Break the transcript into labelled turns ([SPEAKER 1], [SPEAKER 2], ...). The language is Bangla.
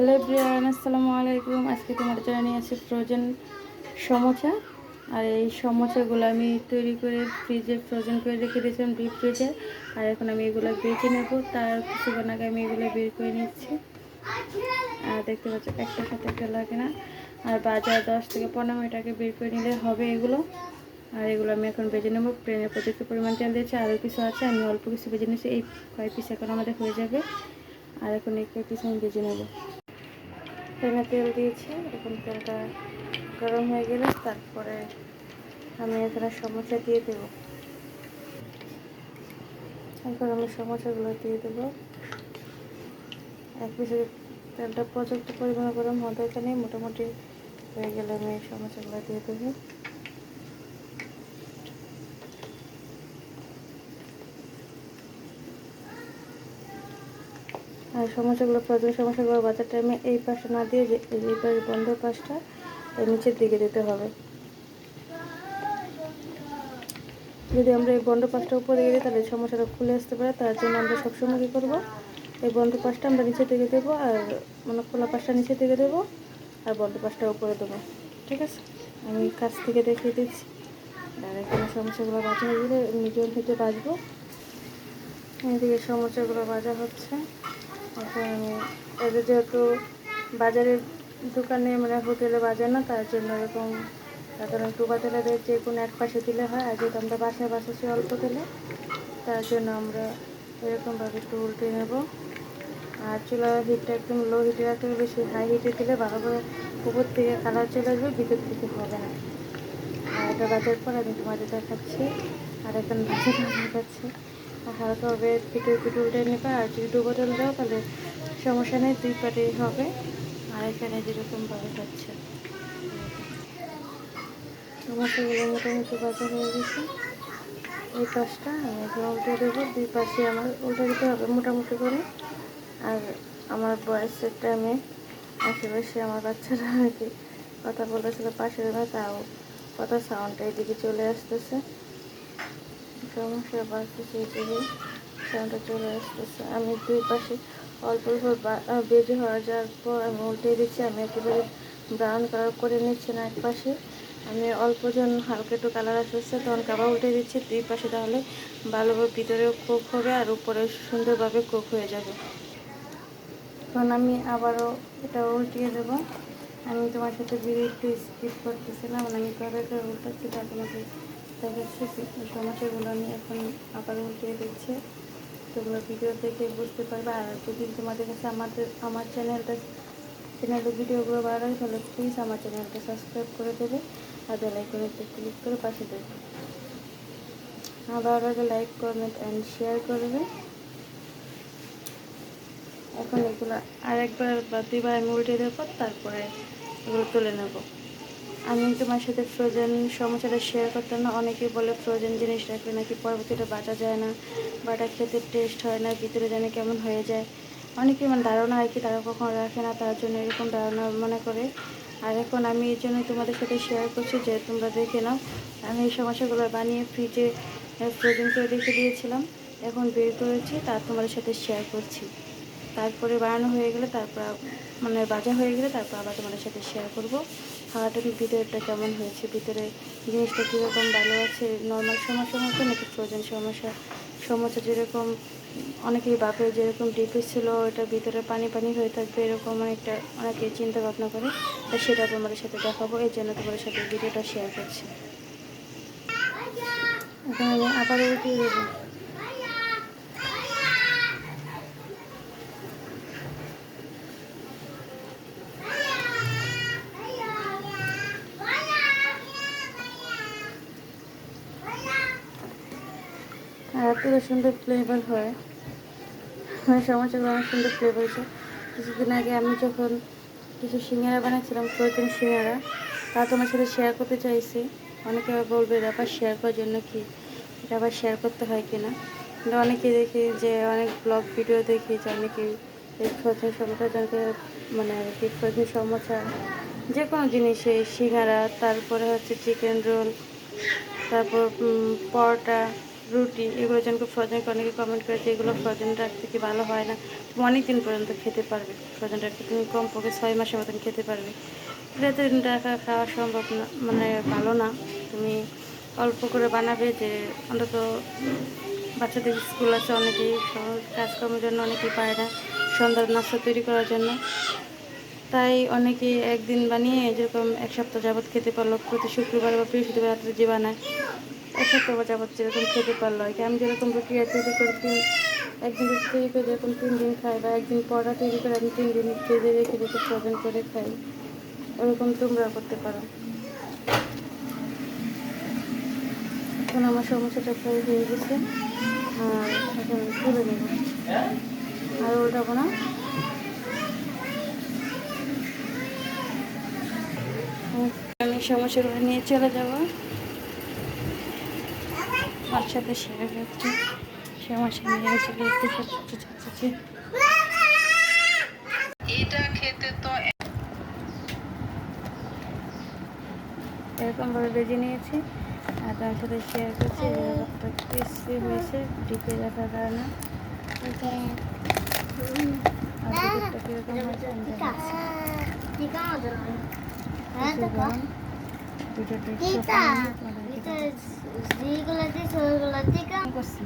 [SPEAKER 1] হ্যালো এভরিওয়ান, আসসালামু আলাইকুম। আজকে তোমাদের জন্য নিয়ে আসি ফ্রোজেন সমোসা। আর এই সমোসাগুলো আমি তৈরি করে ফ্রিজে ফ্রোজেন করে রেখে দিয়েছিলাম ডিপ ফ্রিজে। আর এখন আমি এগুলো বেছে নেব। তার কিছুক্ষণ আগে আমি এগুলো বের করে নিচ্ছি। আর দেখতে পাচ্ছ একটা সাথে একটা লাগে না। আর বাজার 10 থেকে 15 মিনিট আগে বের করে নিলে হবে এগুলো। আর এগুলো আমি এখন ভেজে নেবো। প্লেনের প্রযুক্ত পরিমাণ তেল দিয়েছি, আরও কিছু আছে, আমি অল্প কিছু ভেজে নিয়েছি। এই কয় পিস এখন আমাদের হয়ে যাবে। আর এখন এই কয় পিস আমি ভেজে নেবো। প্যানে তেল দিয়েছি, এখন তেলটা গরম হয়ে গেলে তারপরে আমি এখানে সমোসা দিয়ে দেবো। এখন আমি সমোসাগুলো দিয়ে দেবো। এক পিসে তেলটা পর্যাপ্ত পরিমাণে গরম হতে এখানে মোটামুটি হয়ে গেলে আমি এই সমোসাগুলো দিয়ে দেবো। আর সমোসাগুলো ফ্রোজেন সমোসাগুলো বাজার টাইমে এই পাশে না দিয়ে যে এই পাশে বন্ধ পাশটা নিচের দিকে দিতে হবে। যদি আমরা এই বন্ধ পাশটা উপরে দিই তাহলে সমস্যাটা খুলে আসতে পারে। তার জন্য আমরা সবসময় কী করবো, এই বন্ধ পাশটা আমরা নিচে থেকে দেবো, আর মানে খোলা পাশটা নিচে থেকে দেবো, আর বন্ধ পাশটা উপরে দেবো। ঠিক আছে, আমি কাছ থেকে দেখিয়ে দিচ্ছি। আর এখানে সমস্যাগুলো ভাজা হয়ে গেলে মিডিয়াম হিটে ভাজবো। এদিকে সমস্যাগুলো ভাজা হচ্ছে। এখন আমি এদের যেহেতু বাজারের দোকানে মানে হোটেলে বাজার না, তার জন্য এরকম সাধারণ ডুবা তেলে যে কোনো এক পাশে দিলে হয়। আর যেহেতু আমরা বাসায় বাসাচ্ছি অল্প তেলে, তার জন্য আমরা এরকমভাবে একটু উল্টে নেব। আর চুলার হিটটা একদম লো হিটে রাখতে হবে, বেশি হাই হিটে দিলে ভালোভাবে উপর থেকে কালার চলে আসবে, ভিতর থেকে হবে না। আর এটা বাজার পর আমি তোমাদের দেখাচ্ছি। আর এখন ভাজা দেখাচ্ছি। আর হালকাভাবে পিঠে পিঠে উল্টে নেবে। আর যদি ডুবো তেল দাও তাহলে সমস্যা নেই, 2 পাটেই হবে। আর এখানে যেরকমভাবে হচ্ছে সমস্যাগুলো মোটামুটি ভাজা হয়ে গেছে। এই পাশটা আমি এখন উল্টে দেবো। 2 পাশে আমার উল্টে দিতে হবে মোটামুটি করে। আর আমার বয়সের টাইমে আশেপাশে আমার বাচ্চারা আর কি কথা বলতেছিল পাশের ঘরে, তাও কথা সাউন্ডটা এদিকে চলে আসতেছে। সমস্যা বাড়তেছে, এদিকে সাউন্ডটা চলে আসতেছে। আমি 2 পাশে অল্প অল্প বেজে হওয়া যাওয়ার পর আমি উল্টে দিচ্ছি। আমি একেবারে ব্রাউন কালার করে নিচ্ছি না এক পাশে, আমি অল্প যখন হালকা একটু কালার আসতেছে তখন কাবা উল্টে দিচ্ছি 2 পাশে, তাহলে ভালোভাবে ভিতরেও কুক হবে আর উপরে সুন্দরভাবে কুক হয়ে যাবে। এখন আমি আবারও এটা উল্টিয়ে দেবো। আমি তোমার সাথে ভিডিও একটু স্কিপ করতেছিলাম, আমি কবে করে উল্টাচ্ছি তা তোমাকে দেখাচ্ছি। সমস্যাগুলো আমি এখন আবার উল্টিয়ে দিচ্ছি, তোমরা ভিডিও দেখে বুঝতে পারবে। আর যদি তোমাদের কাছে আমার চ্যানেলের ভিডিওগুলো ভালো লাগে তাহলে প্লিজ আমার চ্যানেলটা সাবস্ক্রাইব করে দেবে আর বেল আইকনেতে ক্লিক করে পাশে দেবে। আবার আগে লাইক, কমেন্ট অ্যান্ড শেয়ার করবে। এখন এগুলো আরেকবার বা 2বার আমি উল্টে দেবো, তারপরে এগুলো তুলে নেব। আমি তোমার সাথে ফ্রোজেন সমস্যাটা শেয়ার করতাম না। অনেকেই বলে ফ্রোজেন জিনিস রাখলে নাকি পরবর্তীতে বাটা যায় না, বাটা খেতে টেস্ট হয় না, ভিতরে জানে কেমন হয়ে যায়। অনেকেই মানে ধারণা হয় কি তারা কখনো রাখে না, তার জন্য এরকম ধারণা মনে করে। আর এখন আমি এই জন্যই তোমাদের সাথে শেয়ার করছি যে তোমরা দেখে নাও। আমি এই সমস্যাগুলো বানিয়ে ফ্রিজে ফ্রোজেন করে রেখে দিয়েছিলাম, এখন বের করেছি, তা তোমাদের সাথে শেয়ার করছি। তারপরে বানানো হয়ে গেলে তারপর মানে ভাজা হয়ে গেলে তারপর আবার তোমাদের সাথে শেয়ার করবো খাওয়াটার ভিতরটা কেমন হয়েছে, ভিতরে জিনিসটা কীরকম ভালো আছে, নর্মাল সমস্যা মতো নাকি ফ্রোজেন সমস্যা যেরকম অনেকেই ভাবে যেরকম ডিপে ছিল ওটার ভিতরে পানি পানি হয়ে থাকবে, এরকম অনেকে চিন্তা ভাবনা করে। তা সেটা তোমাদের সাথে দেখাবো, এই জন্য তোমাদের সাথে ভিডিওটা শেয়ার করছি। এখন আমি আবারও উঠিয়ে দেবো। আর এত সুন্দর ফ্লেভার হয়, সমস্যাগুলো অনেক সুন্দর ফ্লেভার হয়েছে। কিছুদিন আগে আমি যখন কিছু সিঙ্গারা বানাচ্ছিলাম, ফ্রোজেন সিঙ্গারা, তা তোমার সাথে শেয়ার করতে চাইছি। অনেকে বলবে এটা আবার শেয়ার করার জন্য কি, এটা আবার শেয়ার করতে হয় কি না। কিন্তু অনেকে দেখি যে অনেক ব্লগ ভিডিও দেখি যে অনেকে এই ফ্রোজেন সমস্যাকে মানে আর কি ফ্রোজেন সমস্যা যে কোনো জিনিসে সিঙ্গারা, তারপরে হচ্ছে চিকেন রোল, তারপর পরোটা, রুটি এগুলো যেন ফ্রোজেন অনেকে কমেন্ট করেছে এগুলো ফ্রোজেন রাখতে কি ভালো হয় না, তুমি অনেক দিন পর্যন্ত খেতে পারবে ফ্রোজেন রাখতে, তুমি কমপক্ষে 6 মাসের মতন খেতে পারবে। এটা তো রাখা খাওয়া সম্ভব না, মানে ভালো না। তুমি অল্প করে বানাবে, যে অন্তত বাচ্চাদের স্কুল আছে, অনেকেই কাজকর্মের জন্য অনেকেই পায় না সন্ধ্যার নাস্তা তৈরি করার জন্য, তাই অনেকে একদিন বানিয়ে যেরকম এক সপ্তাহ যাবৎ খেতে পারলো, প্রতি শুক্রবার বা বৃহস্পতিবার রাত্রে যে বানায় এক সপ্তাহ যাবৎ যেরকম খেতে পারলো আর কি। আমি যেরকম রুটি তৈরি করে একদিন রুটি তৈরি করে যেরকম 3 দিন খাই, বা একদিন পরোটা তৈরি করে আমি 3 দিন ফ্রিজে রেখে রেখে ফ্রোজেন করে খাই, ওরকম তোমরা করতে পারো। এখন আমার সমস্যাটা প্রায় হয়ে গেছে, আর এখন তুলে নেব আর উল্টাবো না। আমি সমস্যাগুলো নিয়ে চলে যাব, আমার সাথে শেয়ার করছি সমস্যা নিয়ে চলে যেতে। এটা খেতে তো এরকমভাবে বেজে নিয়েছি, আর তার সাথে শেয়ার করছি ব্যাপারটা ক্রিসপি হয়েছে ডিপে রাখার কারণে। আর ভিতরটা কীরকম হয়েছে আমি দেখাচ্ছি। ভিডিওটা একটু করছি